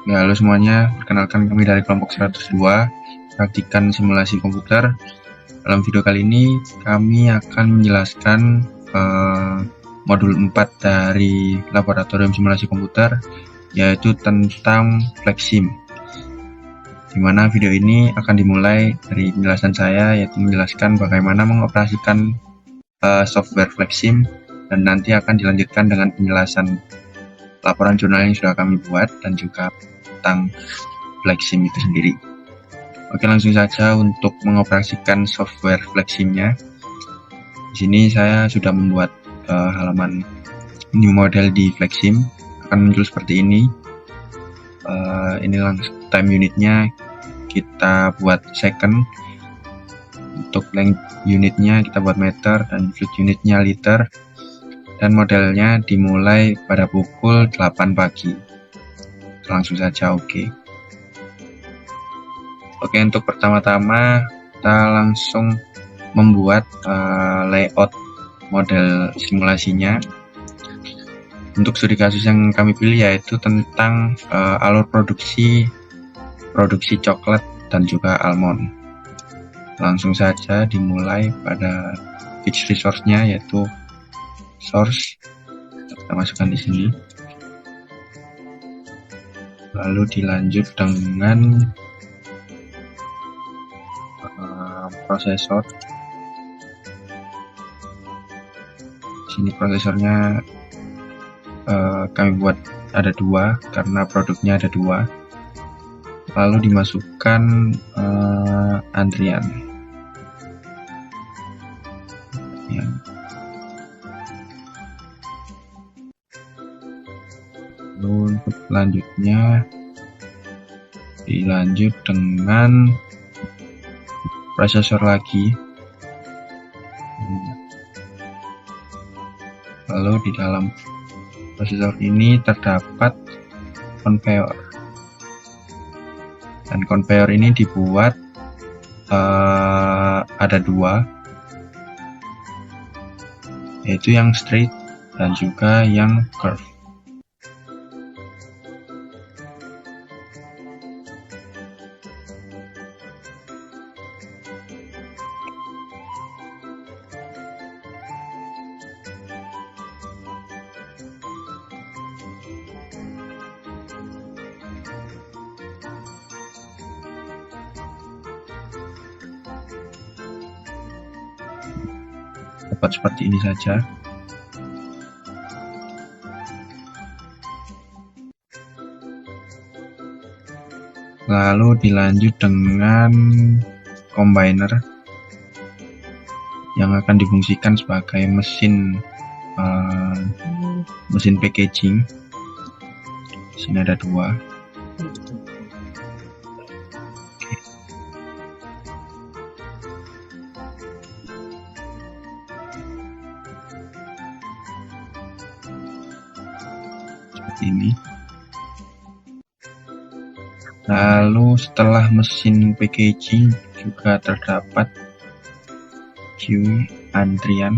Ya, halo semuanya, perkenalkan kami dari kelompok 102, praktikan simulasi komputer. Dalam video kali ini, kami akan menjelaskan modul 4 dari laboratorium simulasi komputer, yaitu tentang FlexSim. Dimana video ini akan dimulai dari penjelasan saya, yaitu menjelaskan bagaimana mengoperasikan software FlexSim, dan nanti akan dilanjutkan dengan penjelasan laporan jurnal yang sudah kami buat dan juga tentang FlexSim itu sendiri. Oke, langsung saja untuk mengoperasikan software FlexSim-nya. Di sini saya sudah membuat halaman new model di FlexSim. Akan muncul seperti ini. Ini langsung time unitnya kita buat second. Untuk length unitnya kita buat meter dan fluid unitnya liter. Dan modelnya dimulai pada pukul 8 pagi. Langsung saja oke. Oke, untuk pertama-tama kita langsung membuat layout model simulasinya. Untuk studi kasus yang kami pilih yaitu tentang alur produksi coklat dan juga almond. Langsung saja dimulai pada fixed resource-nya yaitu source, kita masukkan di sini, lalu dilanjut dengan prosesor. Sini prosesornya kami buat ada 2 karena produknya ada 2, lalu dimasukkan antrian ya. Lalu untuk selanjutnya dilanjut dengan prosesor lagi. Lalu di dalam prosesor ini terdapat conveyor. Dan conveyor ini dibuat ada 2, yaitu yang straight dan juga yang curve. Dapat seperti ini saja. Lalu dilanjut dengan combiner yang akan difungsikan sebagai mesin packaging. Di sini ada 2. Ini. Lalu setelah mesin packaging juga terdapat queue antrian.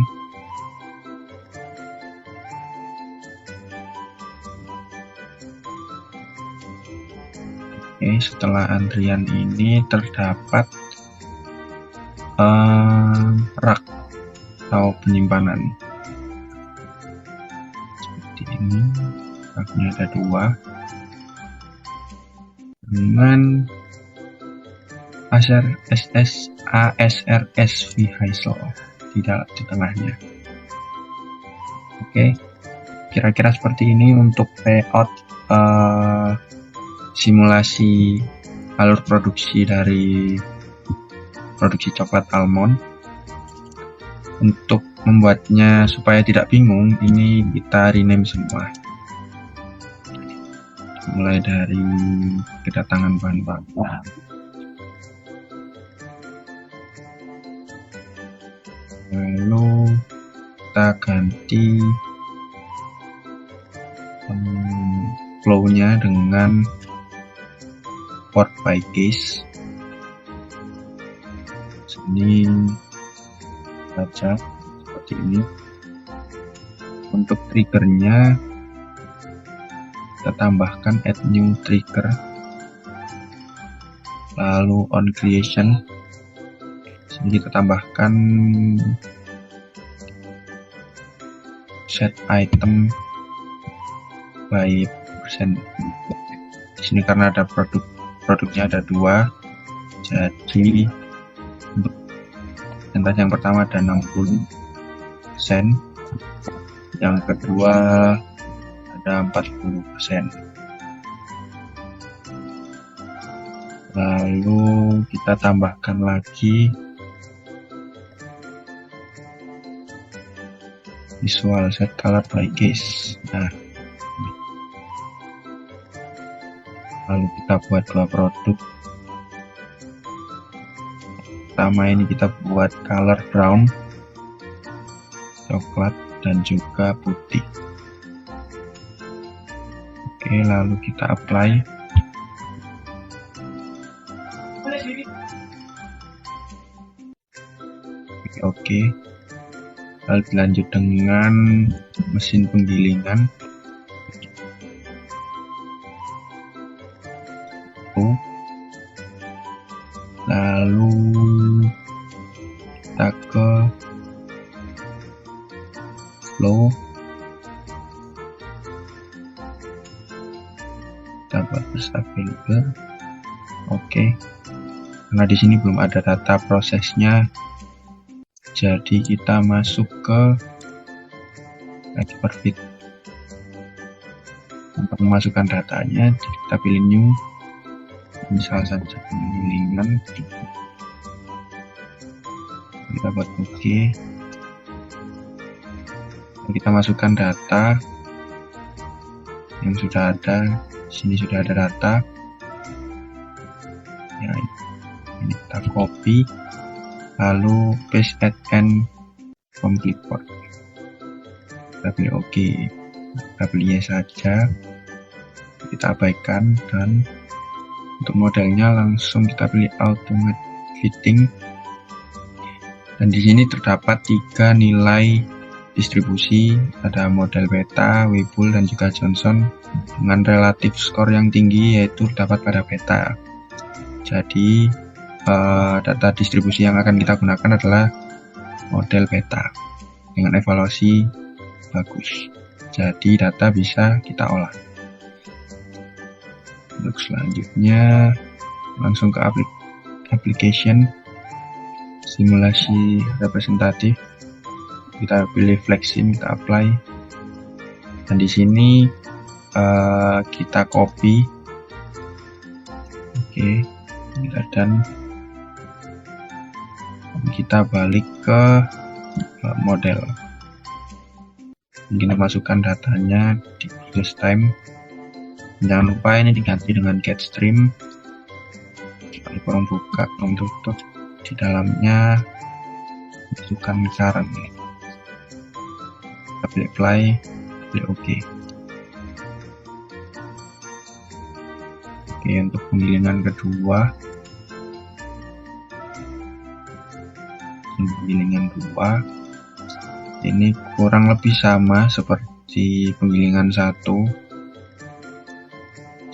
Oke, setelah antrian ini terdapat rak atau penyimpanan seperti ini. Raknya ada 2 dengan ASRS vehicle di tengahnya. Oke, kira-kira seperti ini untuk layout simulasi alur produksi dari produksi coklat almond. Untuk membuatnya supaya tidak bingung, ini kita rename semua, mulai dari kedatangan bahan baku, lalu kita ganti flow-nya dengan port by case. Sini baca seperti ini. Untuk triggernya kita tambahkan add new trigger, lalu on creation. Sini kita tambahkan set item by persen. Di sini karena ada produknya ada 2, jadi untuk persentase yang pertama ada 60%, yang kedua ada 40%. Lalu kita tambahkan lagi visual set color by case. Nah, lalu kita buat 2 produk. Pertama ini kita buat color brown, coklat, dan juga putih. Oke, lalu kita apply. Oke. Lalu dilanjut dengan mesin penggilingan. Lalu kita ke flow, kita buat available. Oke, karena di sini belum ada data prosesnya, jadi kita masuk ke export fit. Untuk memasukkan datanya, kita pilih new, misal saja penggilingan, kita buat OK. Kita masukkan data yang sudah ada. Sini sudah ada data ya, ini kita copy, lalu paste at end from clipboard. Kita pilih OK, kita pilih yes saja, kita abaikan, dan untuk modelnya langsung kita pilih automate fitting. Dan di sini terdapat 3 nilai distribusi, ada model beta, Weibull, dan juga Johnson dengan relatif skor yang tinggi, yaitu terdapat pada beta. Jadi data distribusi yang akan kita gunakan adalah model beta dengan evaluasi bagus. Jadi data bisa kita olah. Untuk selanjutnya langsung ke application, simulasi representatif. Kita pilih flexing, kita apply, dan di sini kita copy. Oke, dan kita balik ke model. Kita masukkan datanya di previous time. Jangan lupa ini diganti dengan get stream. Lalu kurang buka, kurang tutup. Di dalamnya masukkan current. Kita pilih apply, pilih OK. Oke, untuk penggilingan kedua, ini kurang lebih sama seperti penggilingan 1.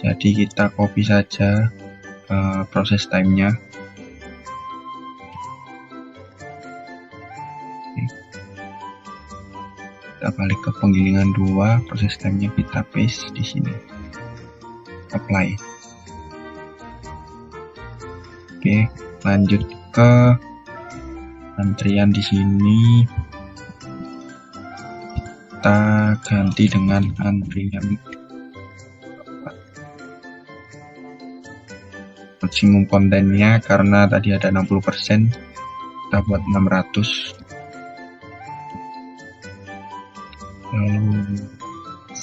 Jadi kita copy saja proses time-nya. Kita balik ke penggilingan 2, proses time-nya kita paste di sini. Apply. Oke, lanjut ke antrian di sini. Kita ganti dengan antrian maksimum kontennya, karena tadi ada 60%, kita buat 600. Lalu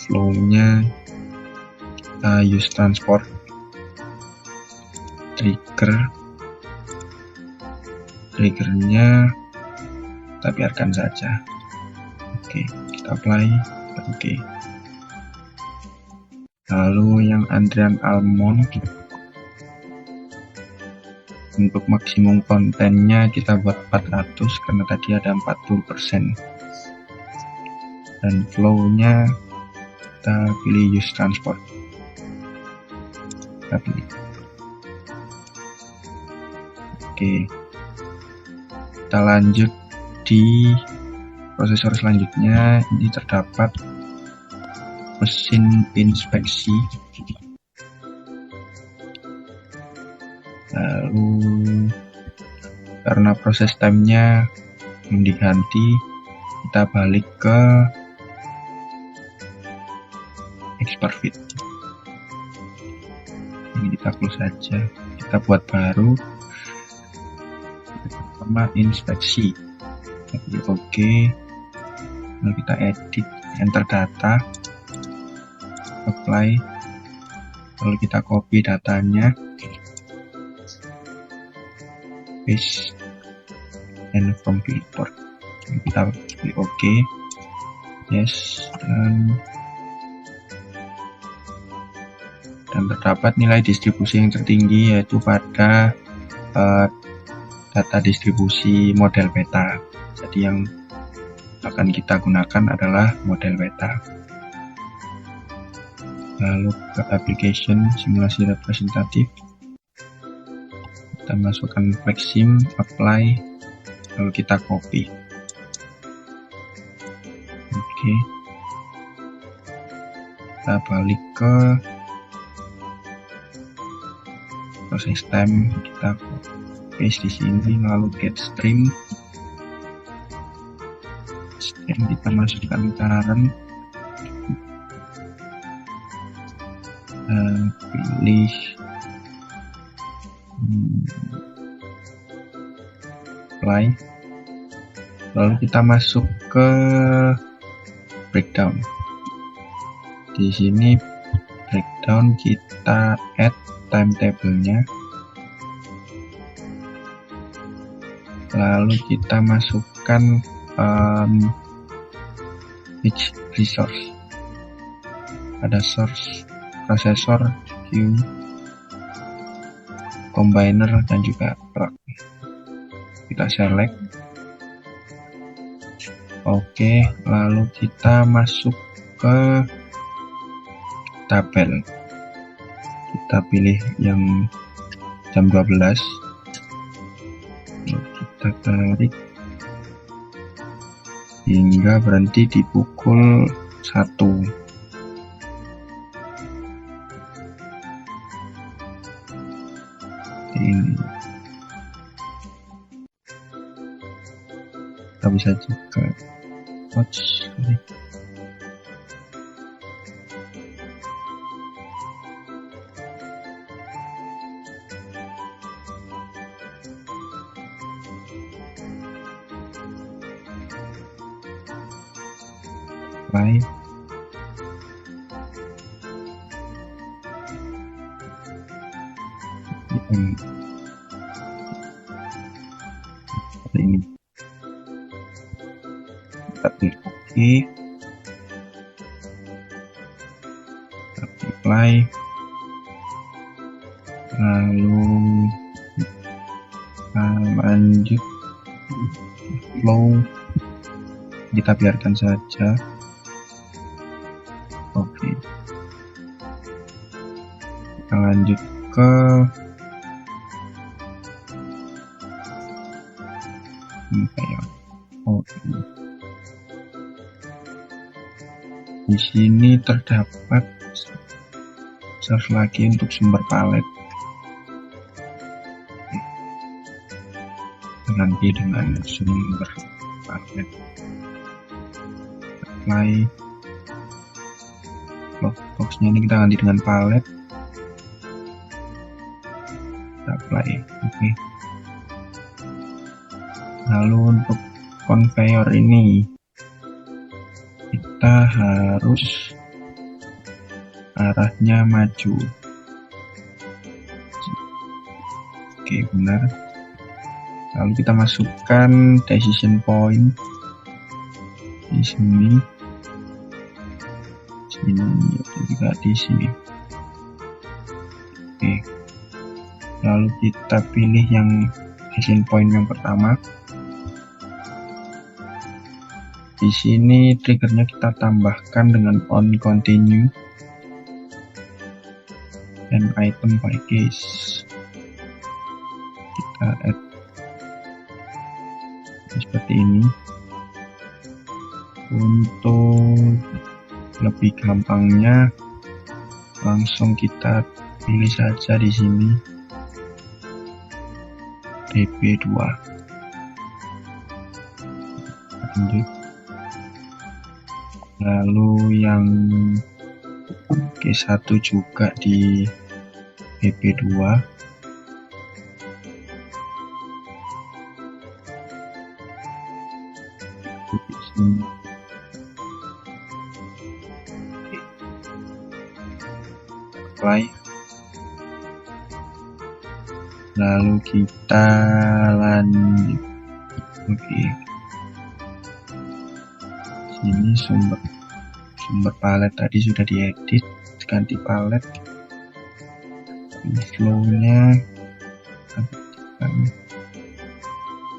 flow-nya kita use transport, triggernya kita biarkan saja. Oke, kita apply. Oke. Lalu yang antrian almond, untuk maksimum kontennya kita buat 400 karena tadi ada 40%. Dan flow-nya kita pilih use transport. kita pilih. Oke, kita lanjut di prosesor selanjutnya. Ini terdapat mesin inspeksi. Lalu karena proses time-nya diganti, kita balik ke expert fit. Ini kita close saja, kita buat baru. Pertama inspeksi, oke. Lalu kita edit, enter data, apply, lalu kita copy datanya, paste, and from clipboard. Kita pilih oke, yes, dan terdapat nilai distribusi yang tertinggi yaitu pada data distribusi model beta. Jadi yang akan kita gunakan adalah model beta. Lalu ke application simulasi representatif, kita masukkan FlexSim, apply, lalu kita copy. Oke, kita balik ke proses time, kita paste di sini, lalu get stream, kita masukkan current, pilih apply, lalu kita masuk ke breakdown. Di sini breakdown kita add timetable-nya, lalu kita masukkan each resource. Ada source, processor, queue, combiner, dan juga clock. Kita select. Oke, lalu kita masuk ke tabel. Kita pilih yang jam 12. Lalu kita tarik hingga berhenti di pukul 1. Ini kita bisa juga watch. Apply. Seperti ini. Kita pilih OK. Kita apply. Lalu lanjut flow. Kita biarkan saja. Oke. Kita lanjut ke di sini terdapat source lagi untuk sumber palet. Nanti dengan sumber palet. Apply. Boxnya ini kita ganti dengan palet. Kita apply. Oke. Lalu untuk conveyor ini kita harus arahnya maju. Oke, benar. Lalu kita masukkan decision point di sini, juga di sini. Oke. Lalu kita pilih yang decision point yang pertama. Di sini triggernya kita tambahkan dengan on continue and item by case. Kita add seperti ini. Untuk lebih gampangnya langsung kita pilih saja di sini DB2. Lanjut. Lalu yang G1 juga di DB2. Apply. Lalu kita lanjut. Oke. Sini sumber palet tadi sudah diedit, ganti palet. Flow-nya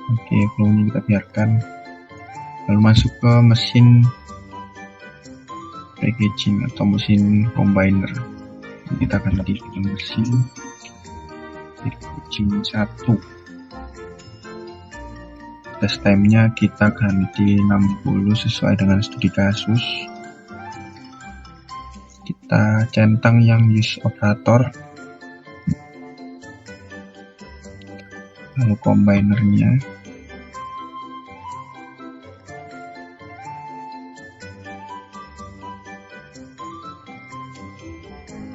oke, flow-nya kita biarkan. Lalu masuk ke mesin packaging atau mesin combiner. Kita akan ganti mesin packaging 1. Test time-nya kita ganti 60 sesuai dengan studi kasus. Kita centang yang use operator. Lalu combinernya.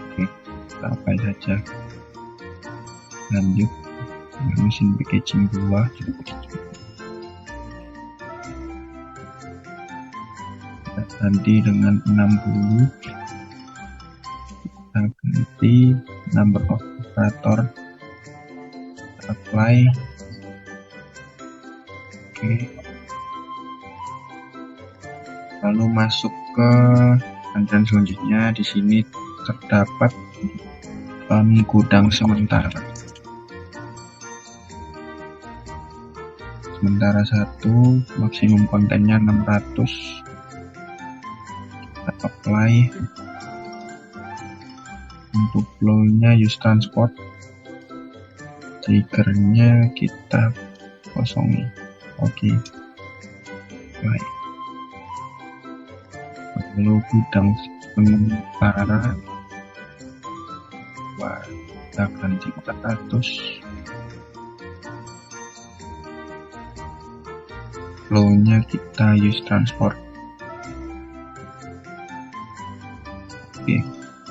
Oke, kita apply saja. Lanjut mesin packaging 2. Kita ganti dengan 60. Kita ganti number of operator. Apply. Oke. Lalu masuk ke antrian selanjutnya. Di sini terdapat gudang sementara. Sementara 1, maksimum kontennya 600. Kita apply. Untuk flow-nya use transport. Triggernya kita kosongi. Oke. Baik. Lalu gudang sementara. Wah, kita ganti 400. Flow-nya kita use transport. Oke,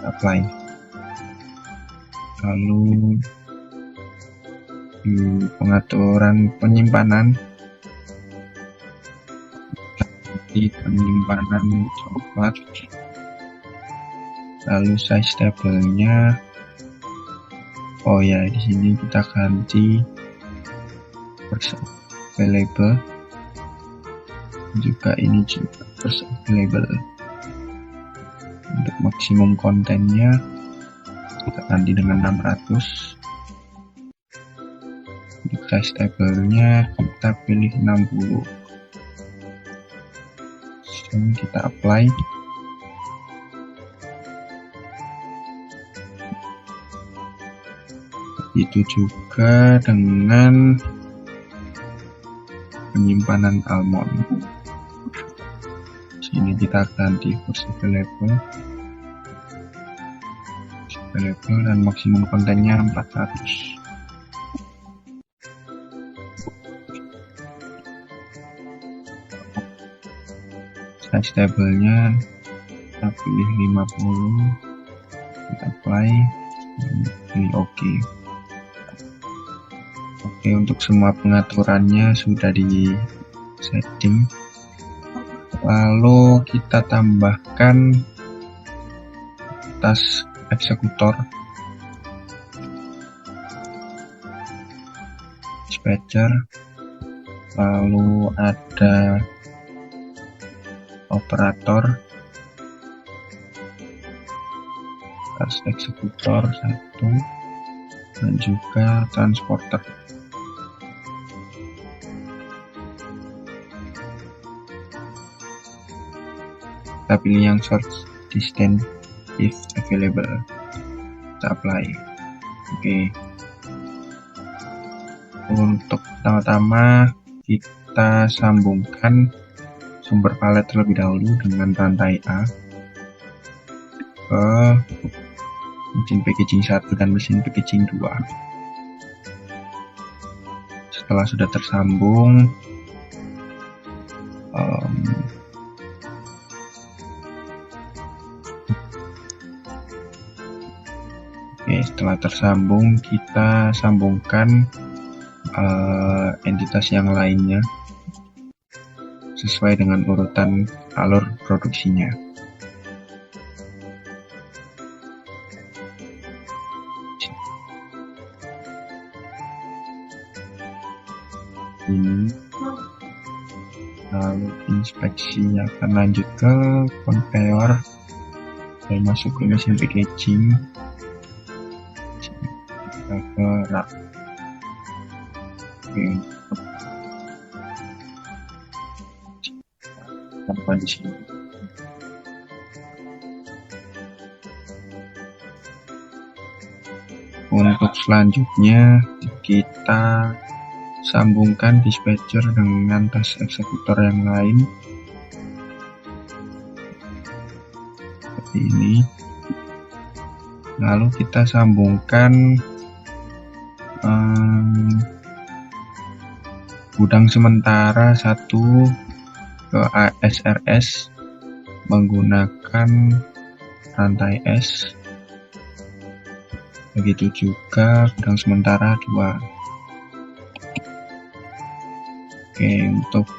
apply. Lalu di pengaturan penyimpanan, di penyimpanan coklat. Lalu size table-nya, oh ya, di sini kita ganti first available. Juga ini juga first available. Untuk maksimum kontennya kita ganti dengan 600. Untuk size table-nya kita pilih 60. Sekarang kita apply. Itu juga dengan penyimpanan almond. Sini kita ganti first available dan maksimum kontennya 400. Size table-nya kita pilih 50. Kita apply, pilih OK. Oke, untuk semua pengaturannya sudah di setting. Lalu kita tambahkan tas eksekutor, dispatcher, lalu ada operator, tas eksekutor 1, dan juga transporter. Kita pilih yang short distance if available. kita apply. Oke. Untuk pertama-tama kita sambungkan sumber palet terlebih dahulu dengan rantai A ke mesin packaging 1 dan mesin packaging 2. Setelah sudah tersambung, setelah tersambung kita sambungkan entitas yang lainnya sesuai dengan urutan alur produksinya. Ini lalu inspeksi akan lanjut ke conveyor dan masuk ke mesin packaging ke rak. Tambah di sini. Untuk selanjutnya kita sambungkan dispatcher dengan task eksekutor yang lain seperti ini. Lalu kita sambungkan gudang sementara 1 ke ASRS menggunakan rantai S. Begitu juga gudang sementara 2. Oke, untuk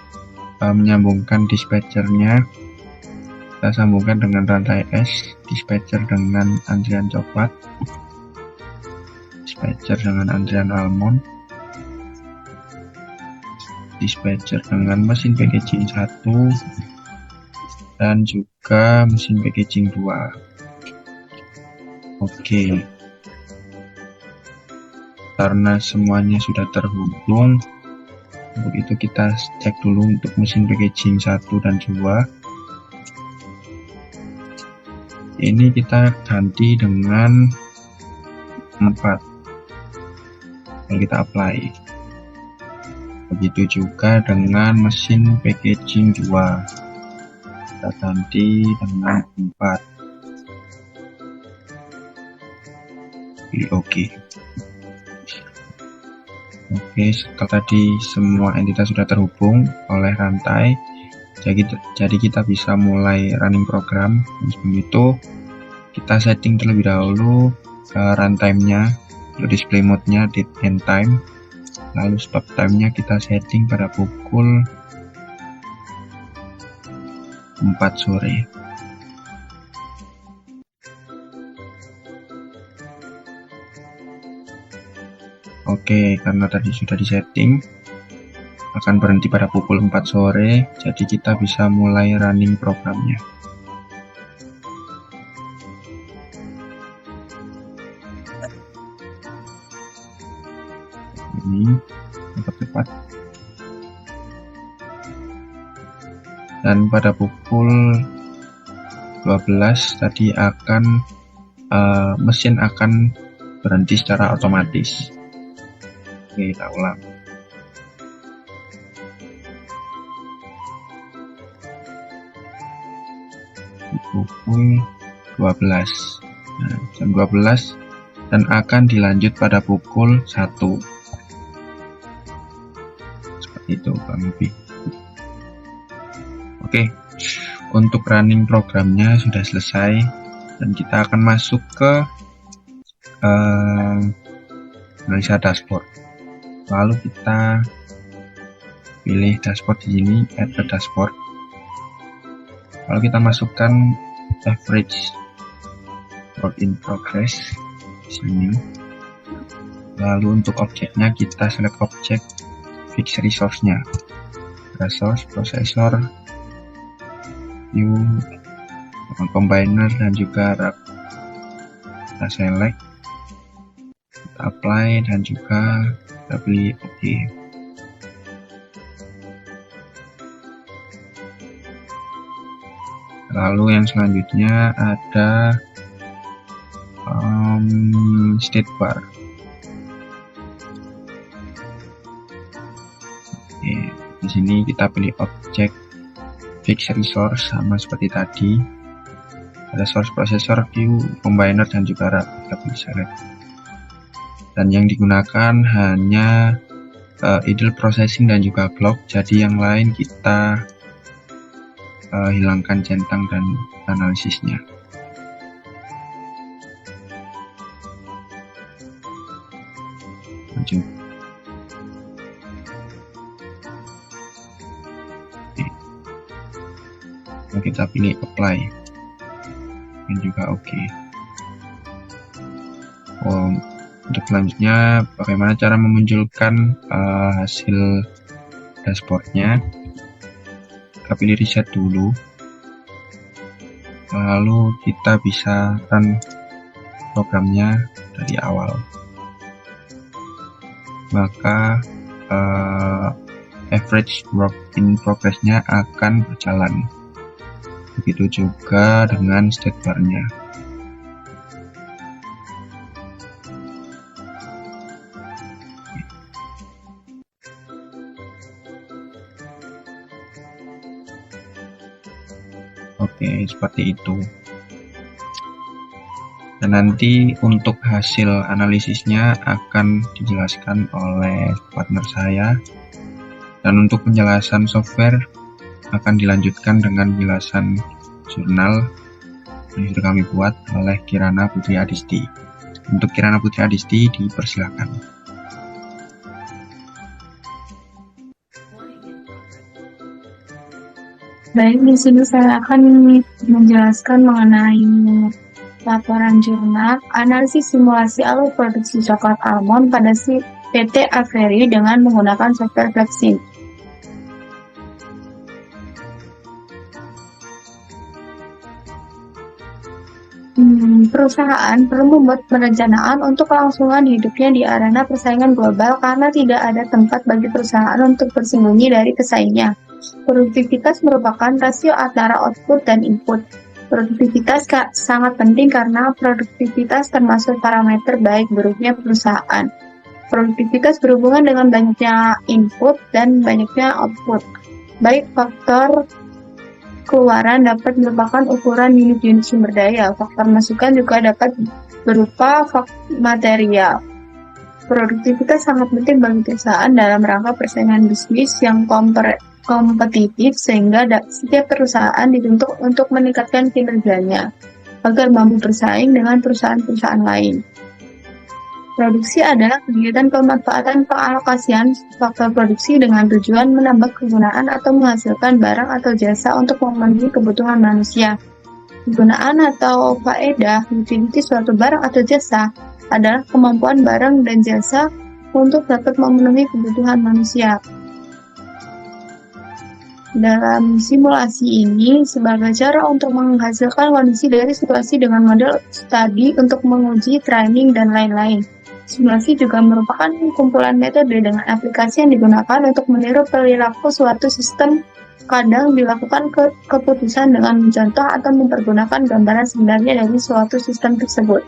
menyambungkan dispatchernya kita sambungkan dengan rantai S, dispatcher dengan antrian coklat, dispatcher dengan antrian almond, dispatcher dengan mesin packaging 1 dan juga mesin packaging 2. Oke, karena semuanya sudah terhubung, untuk itu kita cek dulu untuk mesin packaging 1 dan 2. Ini kita ganti dengan 4 kalau kita apply. Begitu juga dengan mesin packaging 2, kita ganti dengan 4. Oke, setelah tadi semua entitas sudah terhubung oleh rantai, jadi kita bisa mulai running program. Sebelum itu kita setting terlebih dahulu runtime-nya, display mode-nya date and time. Lalu stop time-nya kita setting pada pukul 4 sore. Oke, karena tadi sudah disetting akan berhenti pada pukul 4 sore, jadi kita bisa mulai running programnya. Ini cepat. Dan pada pukul 12 tadi akan mesin akan berhenti secara otomatis. Oke, kita ulang. Di pukul 12. Nah, jam 12 dan akan dilanjut pada pukul 1. Itu Bang lebih. Oke, untuk running programnya sudah selesai dan kita akan masuk ke analisa dashboard. Lalu kita pilih dashboard di sini, add ke dashboard. Lalu kita masukkan average work in progress di sini. Lalu untuk objeknya kita select objek fix resource-nya, resource, processor, view, combiner, dan juga rak. Kita select, kita apply, dan juga kita pilih OK. Lalu yang selanjutnya ada state bar. Oke, di sini kita pilih objek fixed resource sama seperti tadi. Ada source processor, queue, combiner, dan juga rak. Kita pilih select. Dan yang digunakan hanya idle processing dan juga clock. Jadi yang lain kita hilangkan centang dan analisisnya. Lanjut. Oke. Kita pilih apply dan juga oke. Untuk selanjutnya, bagaimana cara memunculkan hasil dashboardnya? Kita pilih reset dulu, lalu kita bisa run programnya dari awal. Maka average work in progress-nya akan berjalan. Begitu juga dengan state bar-nya. Oke, seperti itu. Dan nanti untuk hasil analisisnya akan dijelaskan oleh partner saya. Dan untuk penjelasan software akan dilanjutkan dengan penjelasan jurnal yang sudah kami buat oleh Kirana Putri Adisti. Untuk Kirana Putri Adisti dipersilakan. Baik, di sini saya akan menjelaskan mengenai laporan jurnal analisis simulasi alur produksi coklat almond pada PT Avery dengan menggunakan software Flexim. Perusahaan perlu membuat perencanaan untuk kelangsungan hidupnya di arena persaingan global karena tidak ada tempat bagi perusahaan untuk bersembunyi dari pesaingnya. Produktivitas merupakan rasio antara output dan input. Produktivitas sangat penting karena produktivitas termasuk parameter baik buruknya perusahaan. Produktivitas berhubungan dengan banyaknya input dan banyaknya output. Baik faktor keluaran dapat merupakan ukuran unit-unit sumber daya. Faktor masukan juga dapat berupa material. Produktivitas sangat penting bagi perusahaan dalam rangka persaingan bisnis yang kompetitif sehingga setiap perusahaan dituntut untuk meningkatkan kinerjanya agar mampu bersaing dengan perusahaan-perusahaan lain. Produksi adalah kegiatan pemanfaatan pengalokasian faktor produksi dengan tujuan menambah kegunaan atau menghasilkan barang atau jasa untuk memenuhi kebutuhan manusia. Kegunaan atau faedah utility suatu barang atau jasa adalah kemampuan barang dan jasa untuk dapat memenuhi kebutuhan manusia. Dalam simulasi ini, sebagai cara untuk menghasilkan kondisi dari situasi dengan model studi untuk menguji training dan lain-lain. Simulasi juga merupakan kumpulan metode dengan aplikasi yang digunakan untuk meniru perilaku suatu sistem. Kadang dilakukan keputusan dengan mencontoh atau mempergunakan gambaran sebenarnya dari suatu sistem tersebut.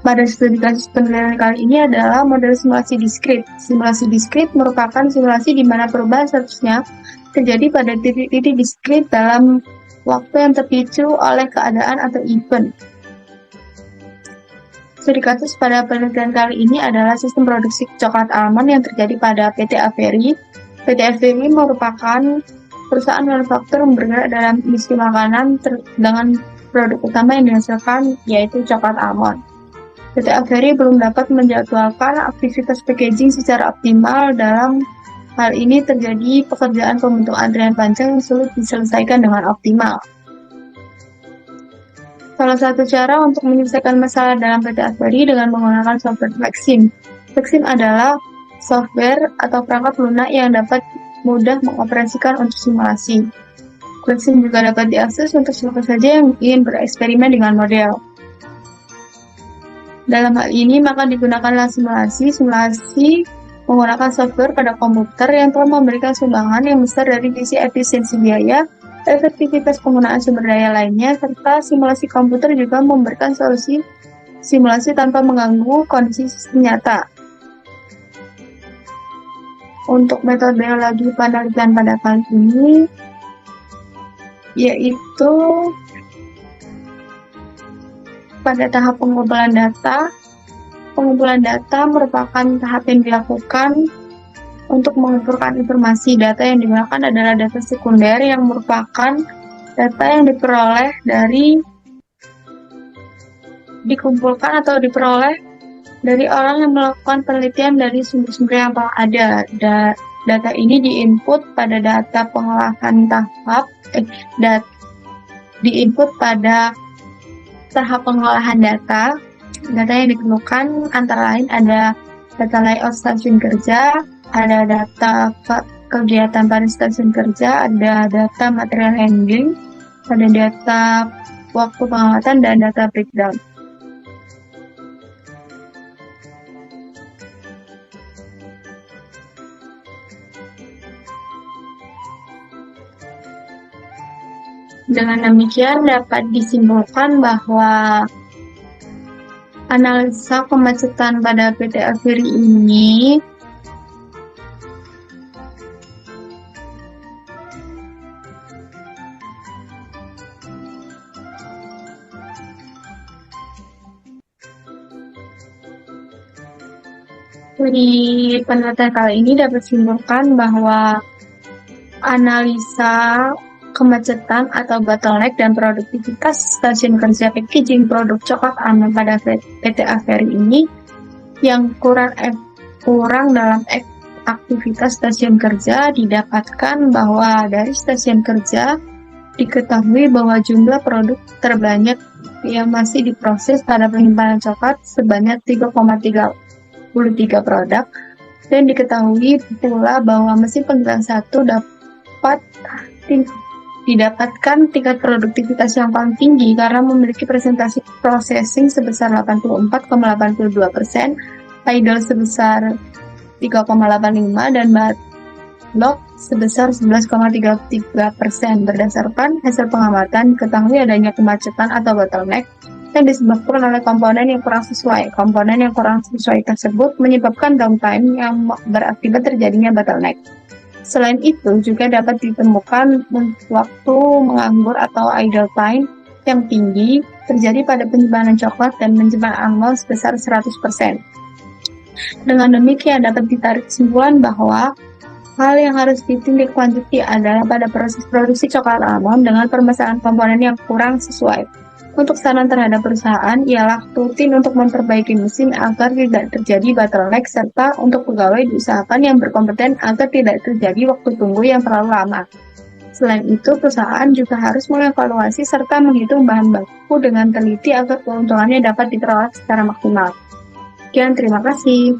Pada studi kasus penilaian kali ini adalah model simulasi diskrit. Simulasi diskrit merupakan simulasi di mana perubahan statusnya terjadi pada titik-titik diskrit dalam waktu yang terpicu oleh keadaan atau event. Studi kasus pada penelitian kali ini adalah sistem produksi coklat almond yang terjadi pada PT Avery. PT Avery merupakan perusahaan manufaktur yang bergerak dalam industri makanan dengan produk utama yang dihasilkan yaitu coklat almond. PT Avery belum dapat menjadwalkan aktivitas packaging secara optimal. Dalam hal ini terjadi pekerjaan pembentuk antrian panjang yang sulit diselesaikan dengan optimal. Salah satu cara untuk menyelesaikan masalah dalam PT Avery dengan menggunakan software Flexim. Flexim adalah software atau perangkat lunak yang dapat mudah mengoperasikan untuk simulasi. Flexim juga dapat diakses untuk siapa saja yang ingin bereksperimen dengan model. Dalam hal ini, maka digunakanlah simulasi menggunakan software pada komputer yang telah memberikan sumbangan yang besar dari sisi efisiensi biaya, efektivitas penggunaan sumber daya lainnya, serta simulasi komputer juga memberikan solusi simulasi tanpa mengganggu kondisi sistem nyata. Untuk metodologi penelitian pada kali ini yaitu pada tahap pengumpulan data. Pengumpulan data merupakan tahap yang dilakukan untuk mengumpulkan informasi. Data yang digunakan adalah data sekunder yang merupakan data yang dikumpulkan atau diperoleh dari orang yang melakukan penelitian dari sumber-sumber yang telah ada. Data ini diinput pada data pengolahan diinput pada tahap pengolahan data. Data yang ditemukan antara lain ada data layout stasiun kerja, ada data kegiatan pada stasiun kerja, ada data material handling, ada data waktu pengamatan, dan data breakdown. Dengan demikian dapat disimpulkan bahwa analisa kemacetan pada PT Averi ini dari penelitian kali ini dapat disimpulkan bahwa analisa kemacetan atau bottleneck dan produktivitas stasiun kerja packaging produk coklat almond pada PT Averi ini yang kurang dalam aktivitas stasiun kerja didapatkan bahwa dari stasiun kerja diketahui bahwa jumlah produk terbanyak yang masih diproses pada penyimpanan coklat sebanyak 3,33 produk, dan diketahui pula bahwa mesin penggilingan satu dapat didapatkan tingkat produktivitas yang paling tinggi karena memiliki presentasi processing sebesar 84,82%, idle sebesar 3,85%, dan backlog sebesar 11,33%. Berdasarkan hasil pengamatan, diketahui adanya kemacetan atau bottleneck yang disebabkan oleh komponen yang kurang sesuai. Komponen yang kurang sesuai tersebut menyebabkan downtime yang berakibat terjadinya bottleneck. Selain itu, juga dapat ditemukan waktu menganggur atau idle time yang tinggi terjadi pada penyimpanan coklat dan penyimpanan almond sebesar 100%. Dengan demikian dapat ditarik kesimpulan bahwa hal yang harus ditindaklanjuti adalah pada proses produksi coklat almond dengan permasalahan komponen yang kurang sesuai. Untuk saran terhadap perusahaan ialah rutin untuk memperbaiki mesin agar tidak terjadi bottleneck, serta untuk pegawai diusahakan yang berkompeten agar tidak terjadi waktu tunggu yang terlalu lama. Selain itu, perusahaan juga harus mengevaluasi serta menghitung bahan baku dengan teliti agar keuntungannya dapat diperoleh secara maksimal. Sekian, terima kasih.